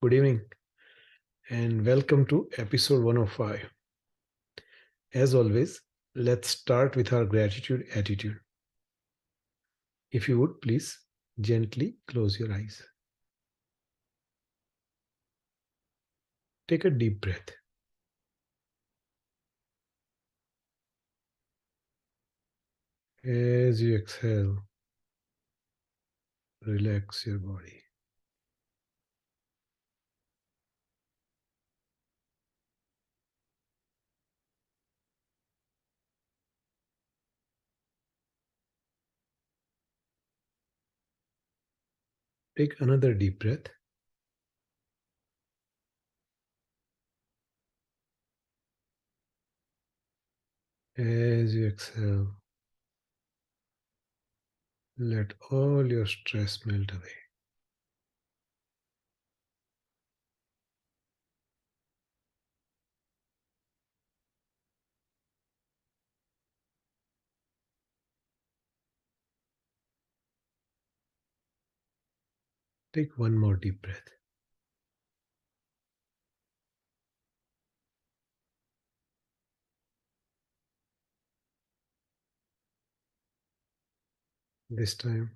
Good evening and welcome to episode 105. As always, let's start with our gratitude attitude. If you would please gently close your eyes. Take a deep breath. As you exhale, relax your body. Take another deep breath. As you exhale, let all your stress melt away. Take one more deep breath. This time,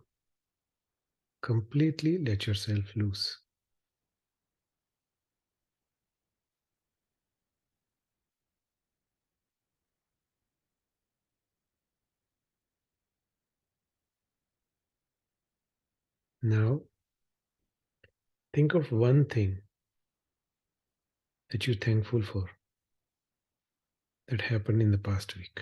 completely let yourself loose. Now, think of one thing that you're thankful for that happened in the past week.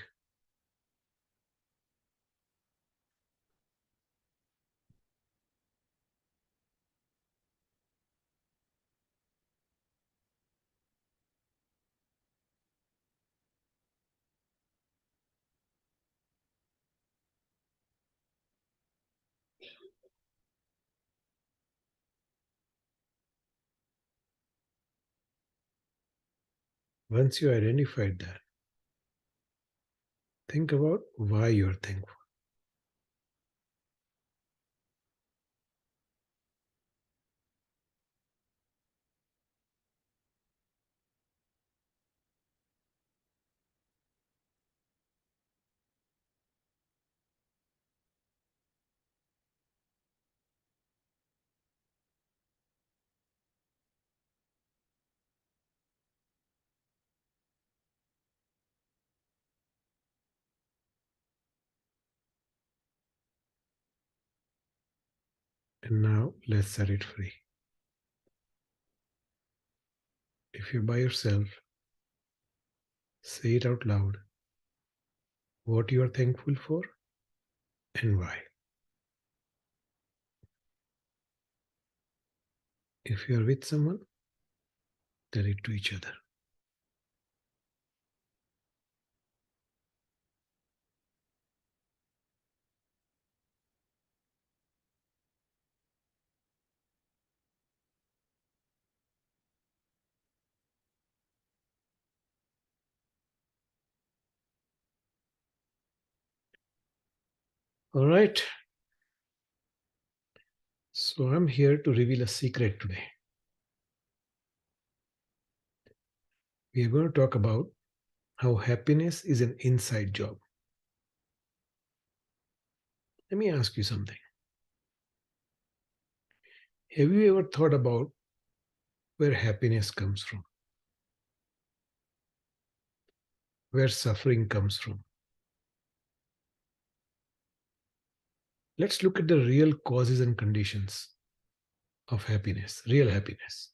Once you identified that, think about why you're thankful. And now let's set it free. If you're by yourself, say it out loud what you are thankful for and why. If you're with someone, tell it to each other. All right. So I'm here to reveal a secret today. We are going to talk about how happiness is an inside job. Let me ask you something. Have you ever thought about where happiness comes from? Where suffering comes from? Let's look at the real causes and conditions of happiness, real happiness.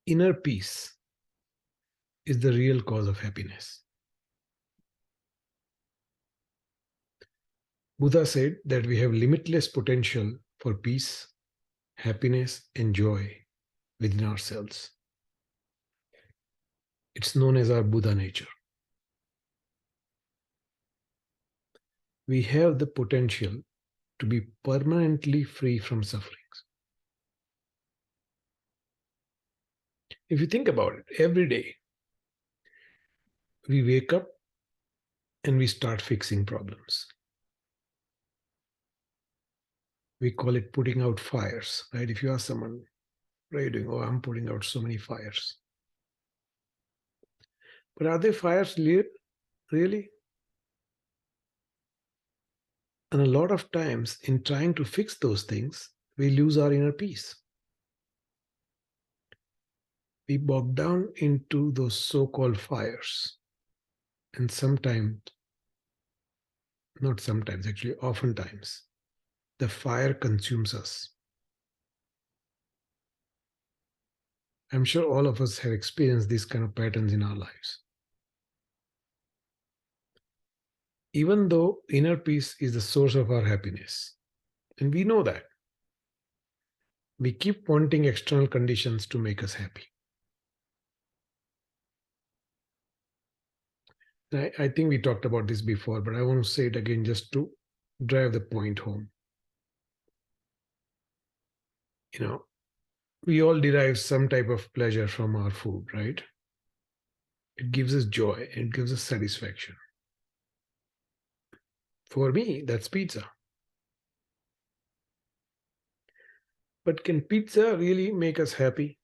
Inner peace is the real cause of happiness. Buddha said that we have limitless potential for peace, happiness, and joy within ourselves. It's known as our Buddha nature. We have the potential to be permanently free from sufferings. If you think about it, every day we wake up and we start fixing problems. We call it putting out fires, right? If you ask someone, what are you doing? Oh, I'm putting out so many fires. But are they fires really? And a lot of times, in trying to fix those things, we lose our inner peace. We bog down into those so called fires. And sometimes, not sometimes, actually, oftentimes, the fire consumes us. I'm sure all of us have experienced these kind of patterns in our lives. Even though inner peace is the source of our happiness, and we know that, we keep wanting external conditions to make us happy. I think we talked about this before, but I want to say it again just to drive the point home. You know, we all derive some type of pleasure from our food, right? It gives us joy, it gives us satisfaction. For me, that's pizza. But can pizza really make us happy?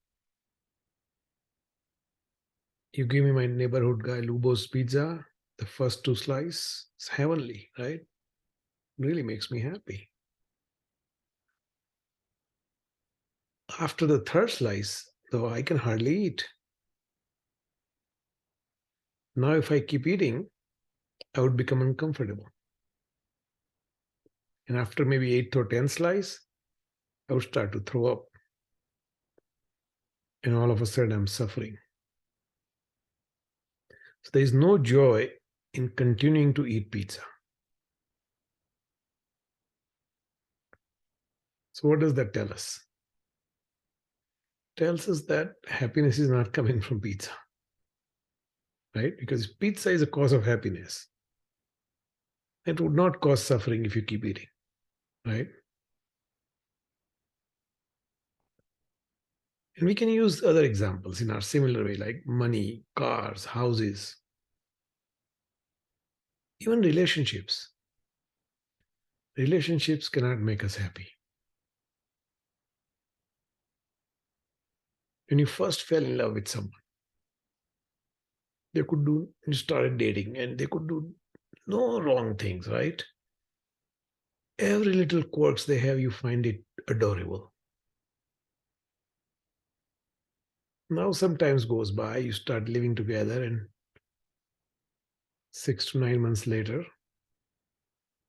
You give me my neighborhood guy Lubo's pizza, the first two slices, it's heavenly, right? Really makes me happy. After the third slice, though, I can hardly eat. Now, if I keep eating, I would become uncomfortable. And after maybe 8th or 10th slice, I would start to throw up. And all of a sudden, I'm suffering. So there is no joy in continuing to eat pizza. So what does that tell us? It tells us that happiness is not coming from pizza, right? Because pizza is a cause of happiness. It would not cause suffering if you keep eating, right? And we can use other examples in our similar way, like money, cars, houses, even relationships. Relationships cannot make us happy. When you first fell in love with someone, you started dating and they could do no wrong things, right? Every little quirks they have, you find it adorable. Now, sometimes goes by, you start living together, and 6 to 9 months later,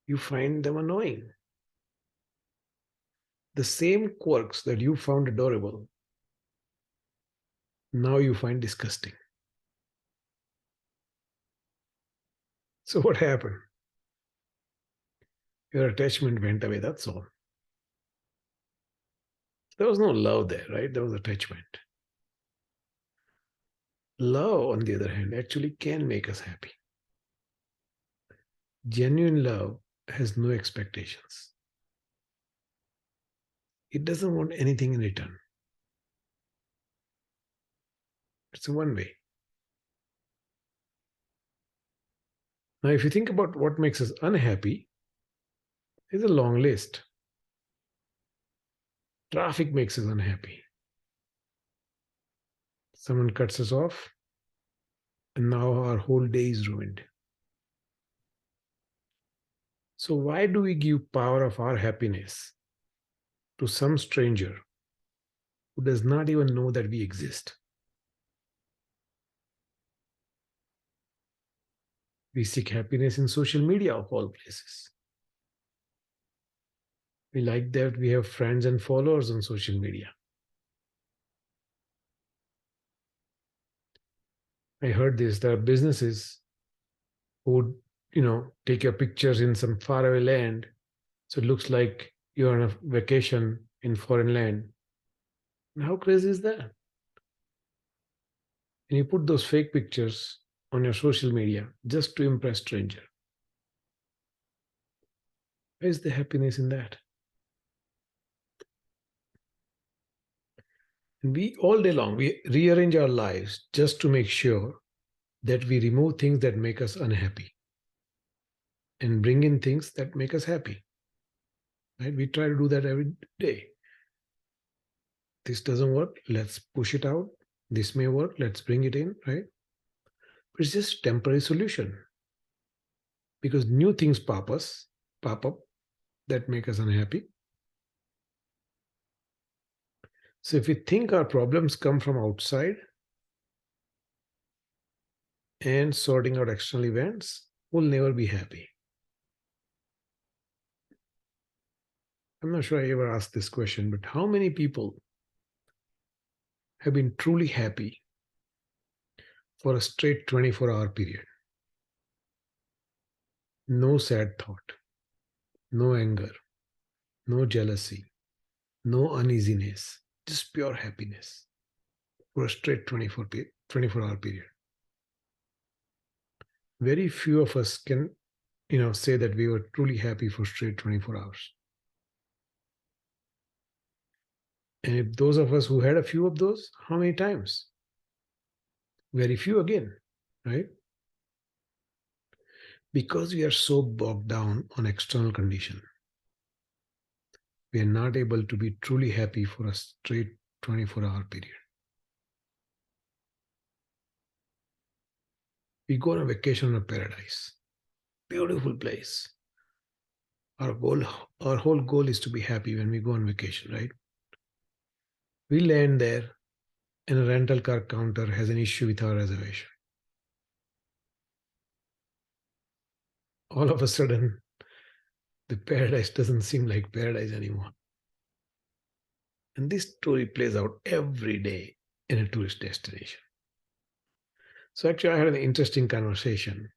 you find them annoying. The same quirks that you found adorable, now you find disgusting. So, what happened? Your attachment went away, that's all. There was no love there, right? There was attachment. Love, on the other hand, actually can make us happy. Genuine love has no expectations. It doesn't want anything in return. It's one way. Now, if you think about what makes us unhappy, it's a long list. Traffic makes us unhappy. Someone cuts us off, and now our whole day is ruined. So, why do we give power of our happiness to some stranger who does not even know that we exist? We seek happiness in social media, of all places. We like that we have friends and followers on social media. I heard this. There are businesses who would, take your pictures in some faraway land, so it looks like you're on a vacation in foreign land. And how crazy is that? And you put those fake pictures on your social media just to impress stranger. Where is the happiness in that? And we all day long we rearrange our lives just to make sure that we remove things that make us unhappy and bring in things that make us happy. right? We try to do that every day. This doesn't work, let's push it out. This may work, let's bring it in, right? But it's just temporary solution because new things pop up that make us unhappy. So if we think our problems come from outside and sorting out external events, we'll never be happy. I'm not sure I ever asked this question, but how many people have been truly happy for a straight 24-hour period? No sad thought, no anger, no jealousy, no uneasiness, just pure happiness for a straight 24-hour period. Very few of us can, say that we were truly happy for straight 24 hours. And if those of us who had a few of those, how many times? Very few again, right? Because we are so bogged down on external condition, we are not able to be truly happy for a straight 24-hour period. We go on a vacation in a paradise, beautiful place. Our whole goal is to be happy when we go on vacation, right? We land there and a rental car counter has an issue with our reservation. All of a sudden, the paradise doesn't seem like paradise anymore. And this story plays out every day in a tourist destination. So actually, I had an interesting conversation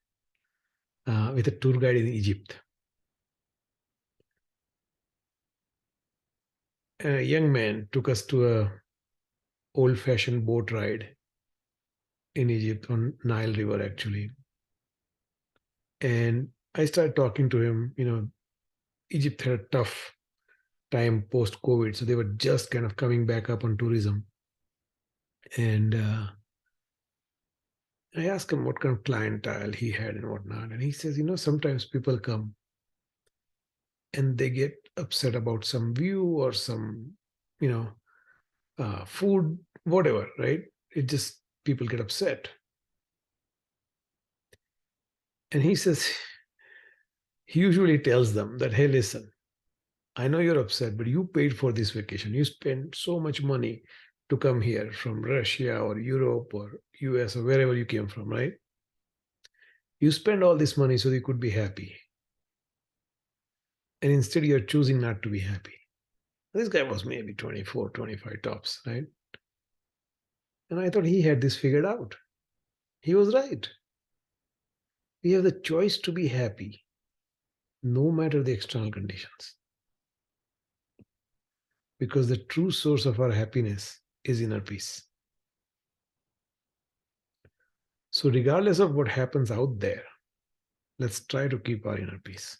with a tour guide in Egypt. A young man took us to a old-fashioned boat ride in Egypt on Nile River, actually. And I started talking to him. Egypt had a tough time post-COVID, so they were just kind of coming back up on tourism. And I asked him what kind of clientele he had and whatnot. And he says, sometimes people come and they get upset about some view or some, food, whatever, right? It just, people get upset. And he says, he usually tells them that, hey, listen, I know you're upset, but you paid for this vacation. You spent so much money to come here from Russia or Europe or US or wherever you came from, right? You spend all this money so you could be happy. And instead, you're choosing not to be happy. This guy was maybe 24, 25 tops, right? And I thought he had this figured out. He was right. We have the choice to be happy, no matter the external conditions. Because the true source of our happiness is inner peace. So, regardless of what happens out there, let's try to keep our inner peace.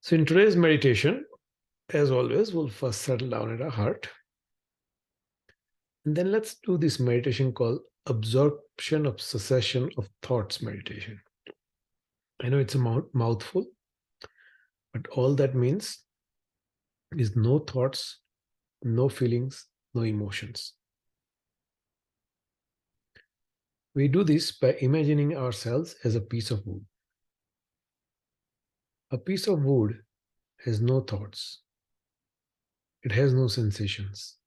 So, in today's meditation, as always, we'll first settle down at our heart. And then let's do this meditation called absorption of succession of thoughts meditation. I know it's a mouthful, but all that means is no thoughts, no feelings, no emotions. We do this by imagining ourselves as a piece of wood. A piece of wood has no thoughts. It has no sensations.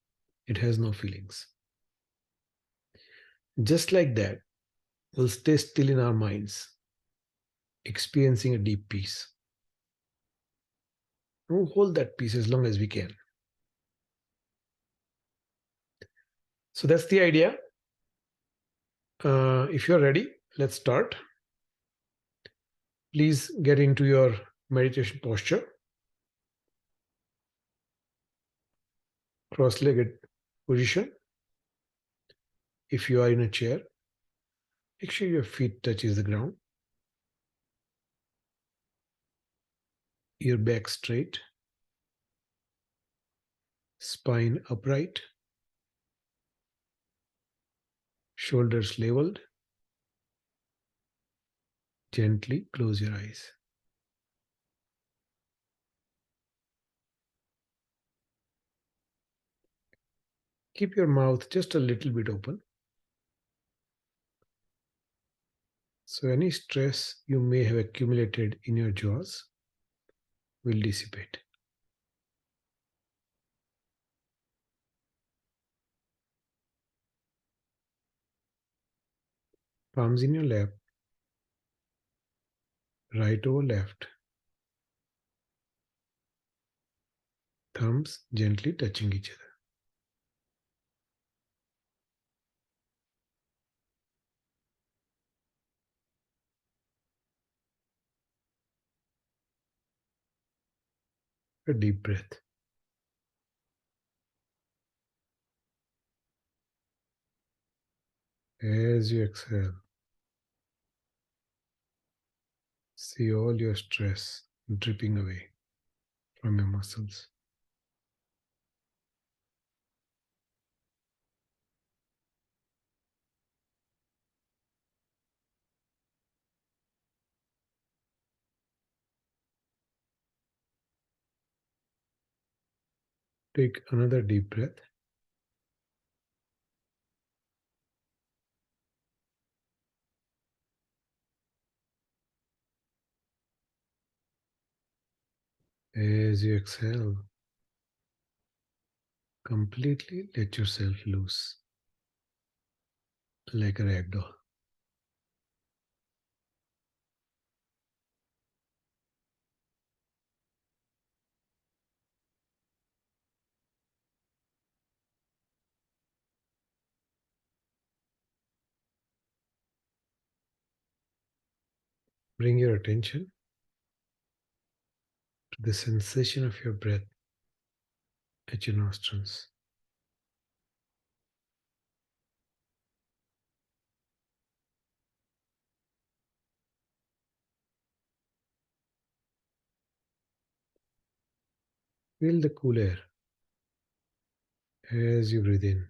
It has no feelings. Just like that, we'll stay still in our minds, experiencing a deep peace. We'll hold that peace as long as we can. So that's the idea. If you're ready, let's start. Please get into your meditation posture. Cross-legged position. If you are in a chair, make sure your feet touches the ground. Your back straight. Spine upright. Shoulders leveled. Gently close your eyes. Keep your mouth just a little bit open. So any stress you may have accumulated in your jaws will dissipate. Palms in your lap, right over left, thumbs gently touching each other. A deep breath. As you exhale, see all your stress dripping away from your muscles. Take another deep breath. As you exhale, completely let yourself loose like a rag doll. Bring your attention to the sensation of your breath at your nostrils. Feel the cool air as you breathe in.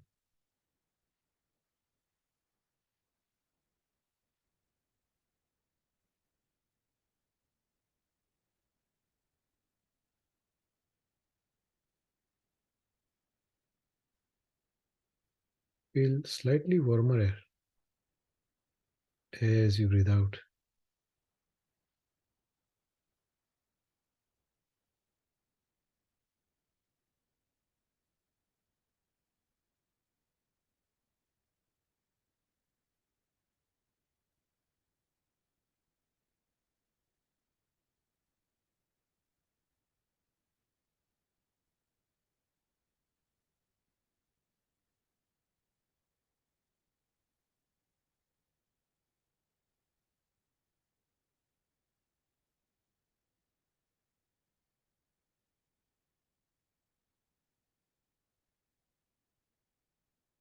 Feel slightly warmer air as you breathe out.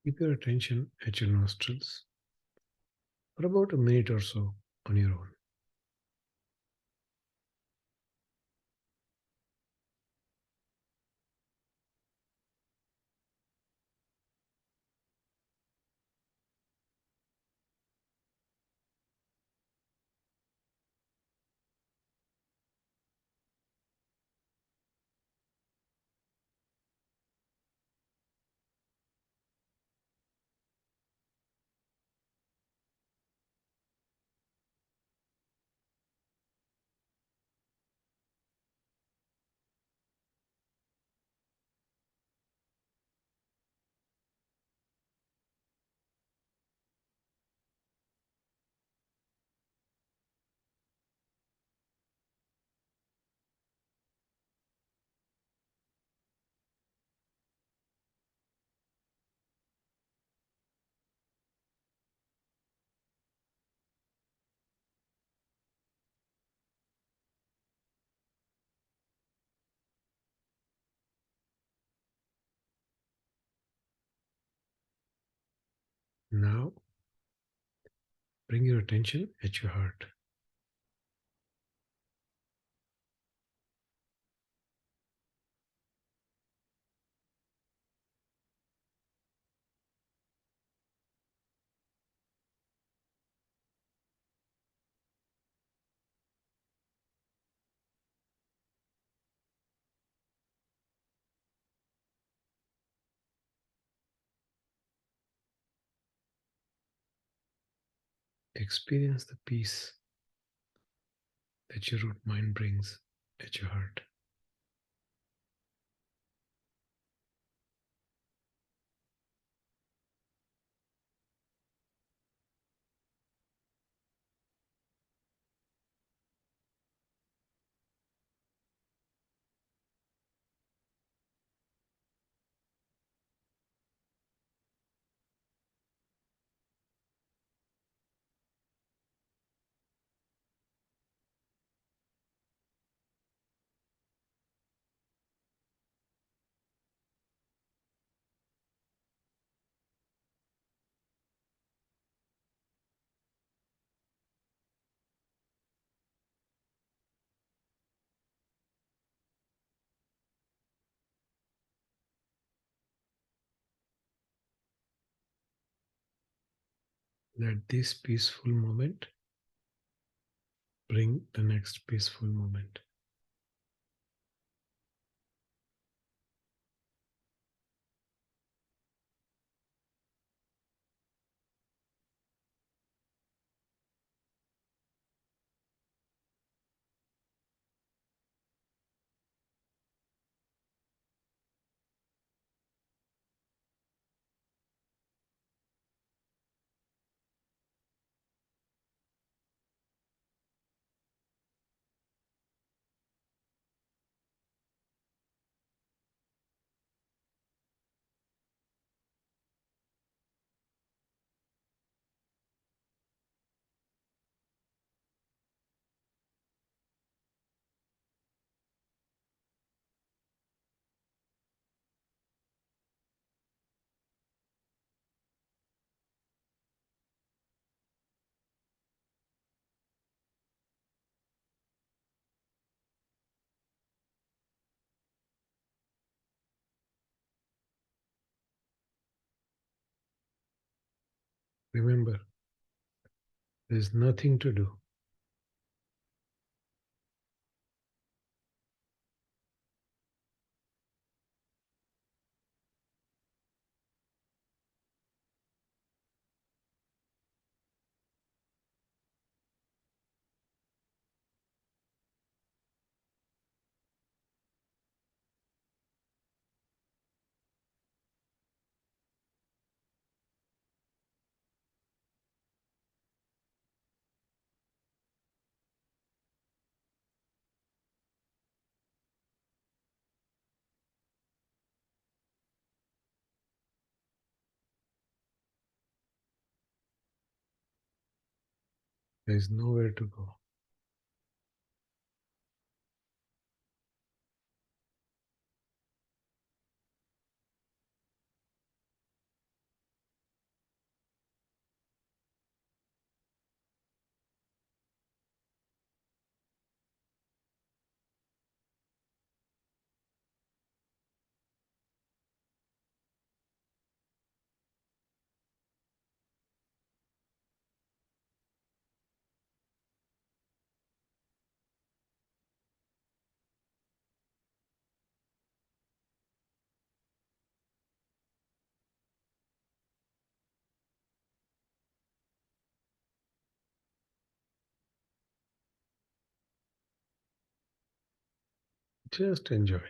Keep your attention at your nostrils for about a minute or so on your own. Now, bring your attention at your heart. experience the peace that your root mind brings at your heart. Let this peaceful moment bring the next peaceful moment. Remember, there's nothing to do. There's nowhere to go. Just enjoy.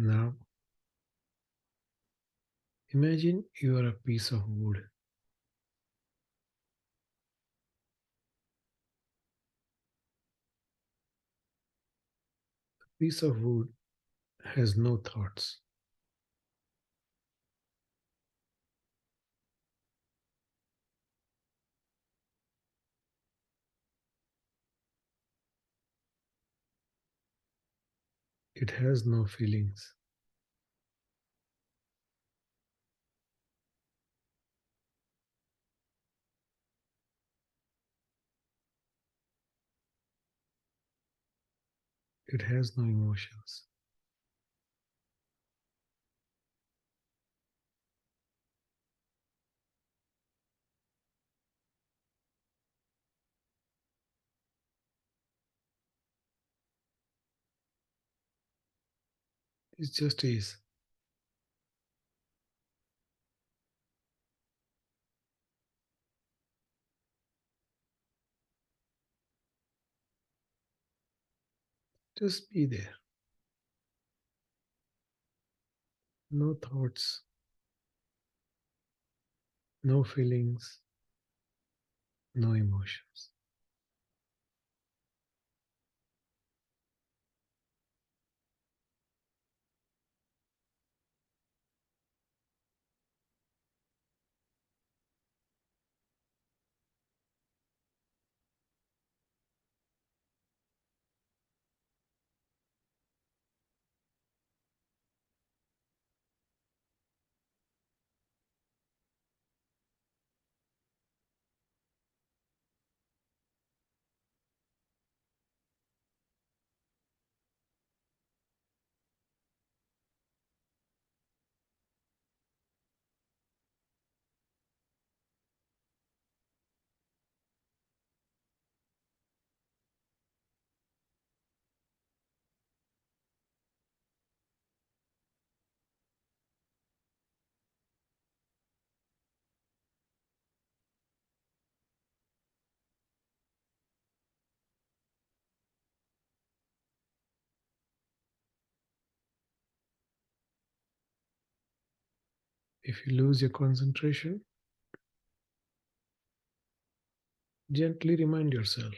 Now, imagine you are a piece of wood. A piece of wood has no thoughts. It has no feelings. It has no emotions. It just is. Just be there. No thoughts, no feelings, no emotions. If you lose your concentration, gently remind yourself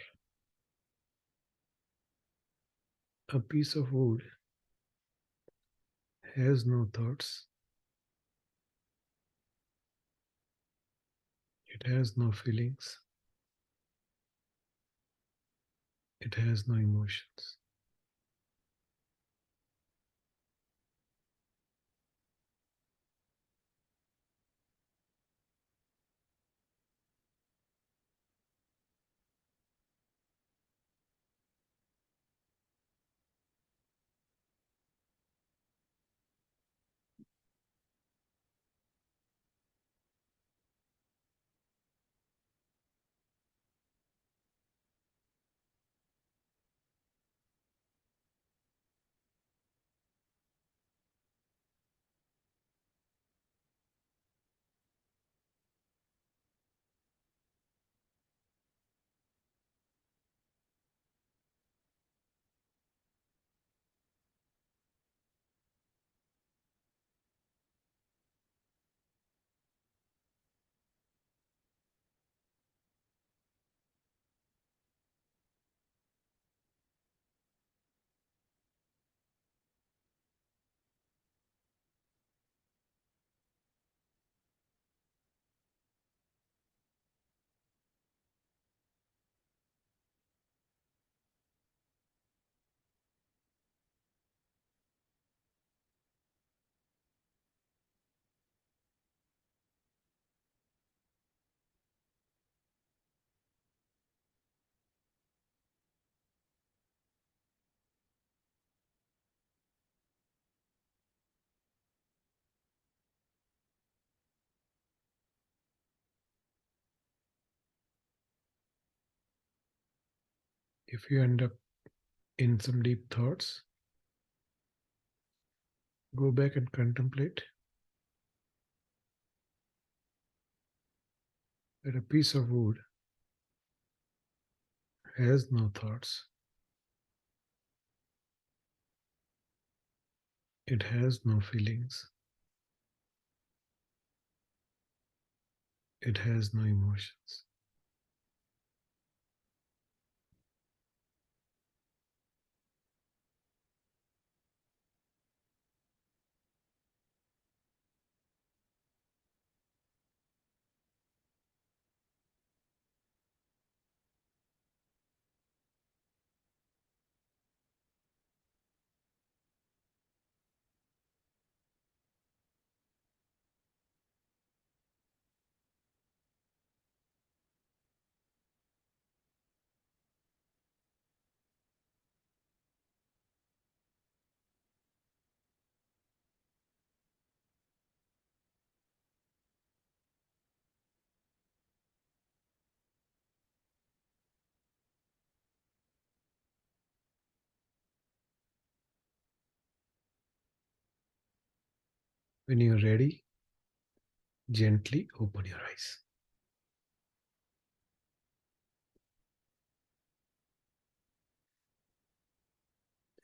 a piece of wood has no thoughts, it has no feelings, it has no emotions. If you end up in some deep thoughts, go back and contemplate that a piece of wood has no thoughts, It has no feelings. It has no emotions. When you're ready, gently open your eyes.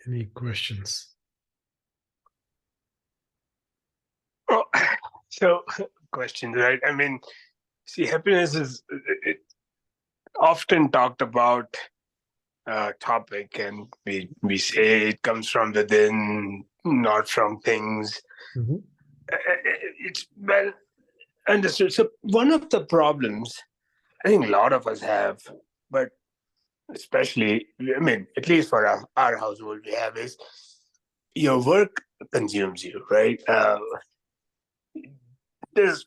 Any questions? Oh, so questions, right? I mean, see, happiness is it often talked about topic, and we say it comes from within, not from things. Mhm. It's well understood. So one of the problems I think a lot of us have, but especially, I mean, at least for our household, we have is your work consumes you, right? There's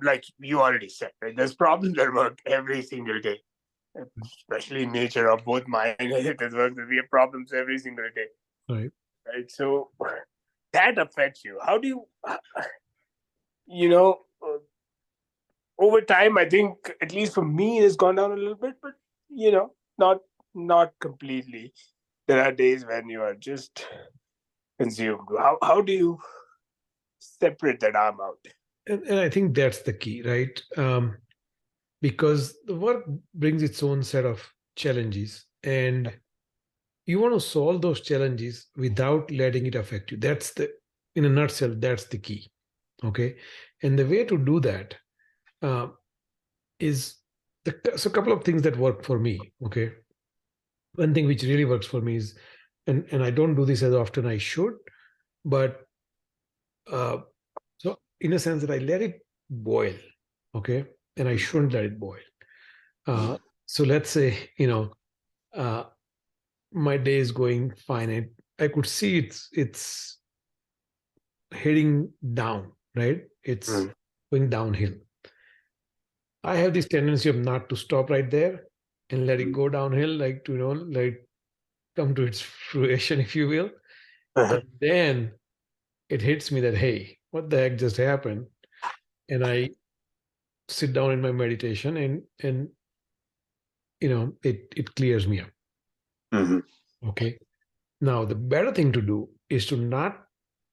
like you already said, right? There's problems at work every single day, especially in nature of both mine and his work. We have problems every single day, Right. right? So that affects you. How do you, you know, over time? I think at least for me, it has gone down a little bit, but not completely. There are days when you are just consumed. How do you separate that arm out? And I think that's the key, right? Because the work brings its own set of challenges, and you want to solve those challenges without letting it affect you. That's the, in a nutshell, that's the key. Okay. And the way to do that uh, is so a couple of things that work for me. Okay. One thing which really works for me is, and I don't do this as often I should, but uh, so in a sense that I let it boil. Okay. And I shouldn't let it boil. So let's say, uh, my day is going fine. I could see it's heading down, right? It's Mm. going downhill. I have this tendency of not to stop right there and let it go downhill, like to let it come to its fruition, if you will. Uh-huh. And then it hits me that, hey, what the heck just happened? And I sit down in my meditation, and it clears me up. Mhm. Okay. Now the better thing to do is to not,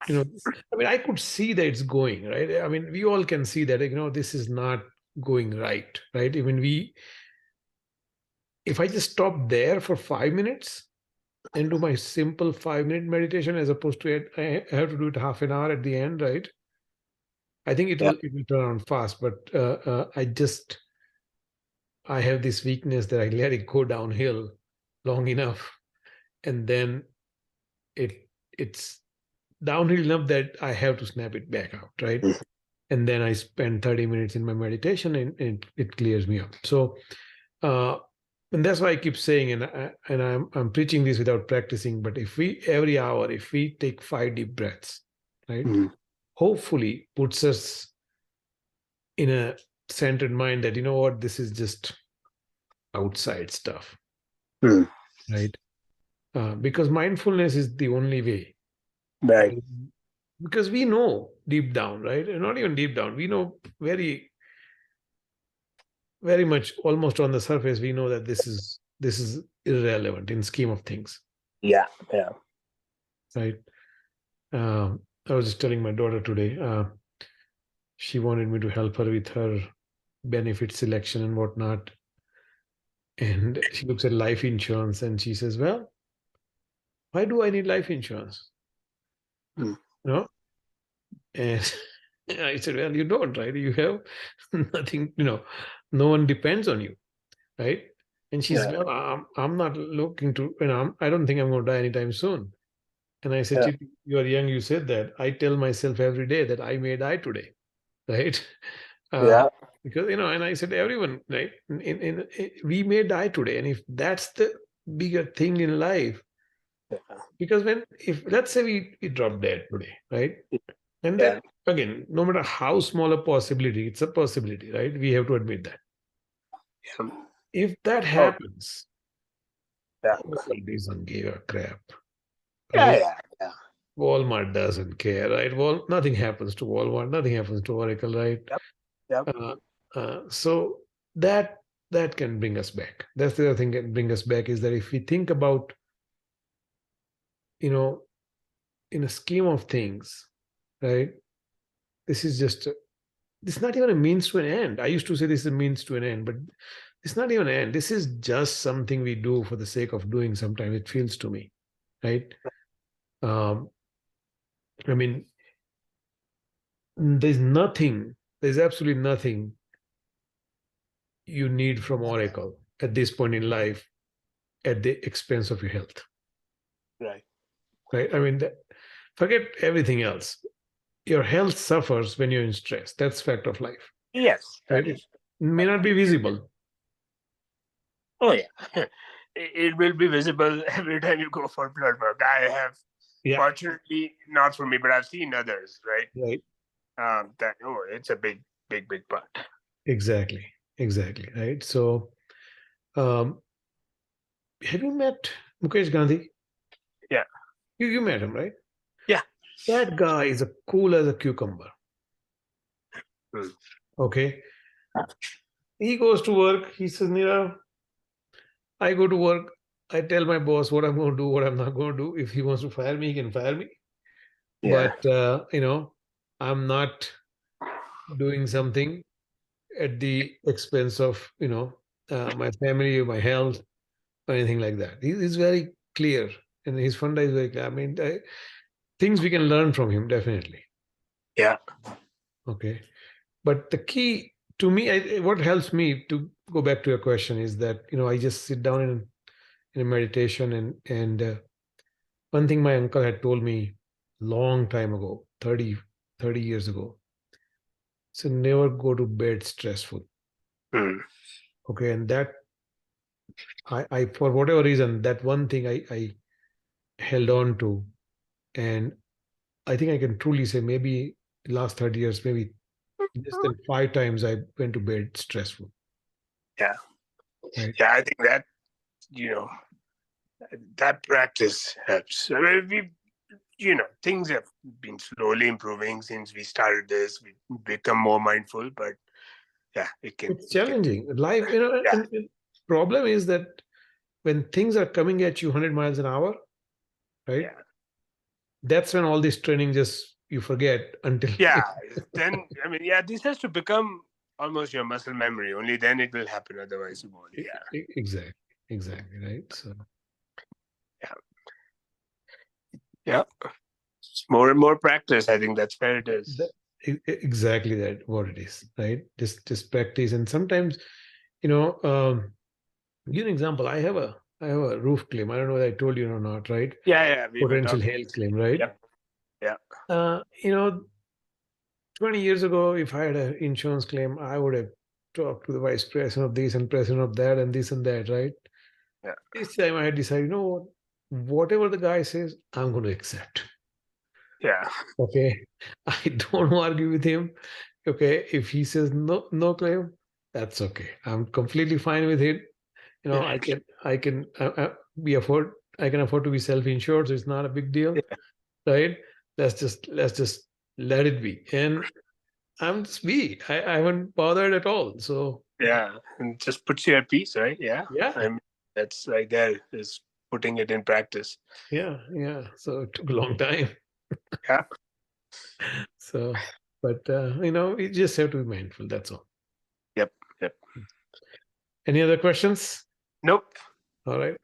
you know, I mean, I could see that it's going right. I mean, we all can see that, this is not going right, right? I mean, if I just stop there for 5 minutes and do my simple 5 minute meditation as opposed to I have to do it half an hour at the end, right? I think it Yeah. will turn around fast, but I have this weakness that I let it go downhill long enough, and then it it's downhill enough that I have to snap it back out, right? Mhm. And then I spend 30 minutes in my meditation, and it clears me up. So, uh, and that's why I keep saying, and I'm preaching this without practicing, but if we every hour, if we take 5 deep breaths, right, Mhm. hopefully puts us in a centered mind that, you know what, this is just outside stuff, Mhm. right? Because mindfulness is the only way, Right. right? Because we know deep down, right? And not even deep down, we know very much, almost on the surface, we know that this is irrelevant in scheme of things, Yeah. Yeah. right? I was just telling my daughter today, she wanted me to help her with her benefit selection and whatnot. And she looks at life insurance and she says, well, why do I need life insurance? Mm. you know, and I said, well, you don't, right? You have nothing, no one depends on you, right? And she said, Yeah. well, I'm not looking to, I don't think I'm going to die anytime soon. And I said, Yeah. Chiti, you are young, you said that. I tell myself every day that I may die today, right? Uh, Yeah. because, and I said, everyone, right? We may die today. And if that's the bigger thing in life, because if let's say we drop dead today, right? And Yeah. that, again, no matter how small a possibility, it's a possibility, right? We have to admit that. Yeah. If that Oh, happens, yeah. world doesn't give a crap, Yeah. right? Yeah. Yeah. Walmart doesn't care, right? Nothing happens to Walmart, nothing happens to Oracle, right? Yep. Yep. Uh, so that that can bring us back. That's the other thing that can bring us back is that if we think about, you know, in a scheme of things, right? This is just this is not even a means to an end. I used to say this is a means to an end, but it's not even an end. This is just something we do for the sake of doing. Sometimes it feels to me, right? Um, I mean, there's absolutely nothing you need from Oracle at this point in life at the expense of your health, Right. right? I mean, forget everything else. Your health suffers when you're in stress. That's fact of life, Yes, right? that It is. may not be visible. Oh yeah. It will be visible every time you go for blood work. I have, Yeah, fortunately, not for me, but I've seen others, right? right. That it's a big, big, big part. Exactly, exactly, right. So, um, have you met Mukesh Gandhi? Yeah. You met him, right? Yeah. That guy is a cool as a cucumber. Mm. Okay, he goes to work. He says, "Nira, I go to work. I tell my boss what I'm going to do, what I'm not going to do. If he wants to fire me, he can fire me. Yeah. But I'm not doing something at the expense of my family or my health or anything like that. He's very clear, and his funda is very clear. I mean, things we can learn from him definitely. Yeah. Okay, but the key to me, what helps me to go back to your question is that I just sit down in a meditation and one thing my uncle had told me long time ago, 30 years ago. So never go to bed stressful. Mm. Okay, and that I for whatever reason that one thing I held on to, and I think I can truly say maybe last 30 years, maybe less than 5 times I went to bed stressful. Yeah. Right. Yeah. I think that you know that practice helps. I mean, things have been slowly improving since we started this. We become more mindful, but yeah, it can. It's It can. challenging. Life, Yeah. and problem is that when things are coming at you 100 miles an hour, right? Yeah. That's when all this training just you forget until Yeah. Then I mean, yeah, this has to become almost your muscle memory. Only then it will happen. Otherwise, it won't. Yeah. exactly, exactly, right? So Yeah. Yeah. More and more practice. I think that's where it that, is. exactly that what it is, right? Just practice, and sometimes you know, give an example. I have a roof claim. I don't know whether I told you or not, right? Yeah. Yeah. We were Potential talking. hail claim, right? Yeah. Yeah. Uh, you know, 20 years ago, if I had an insurance claim, I would have talked to the vice president of this and president of that and this and that, right? Yeah. This time I had decided, whatever the guy says, I'm going to accept. Yeah. Okay. I don't argue with him. Okay. If he says no, no claim, that's okay. I'm completely fine with it. Be afford, I can afford to be self-insured, so it's not a big deal, right? Let's just let it be. And I'm just me. I haven't bothered at all. So Yeah. And just puts you at peace, right? Yeah. yeah, I mean, that's right there is putting it in practice. yeah. So it took a long time. Yeah. So, but you just have to be mindful. That's all. Yep. Yep. Any other questions? Nope. All right.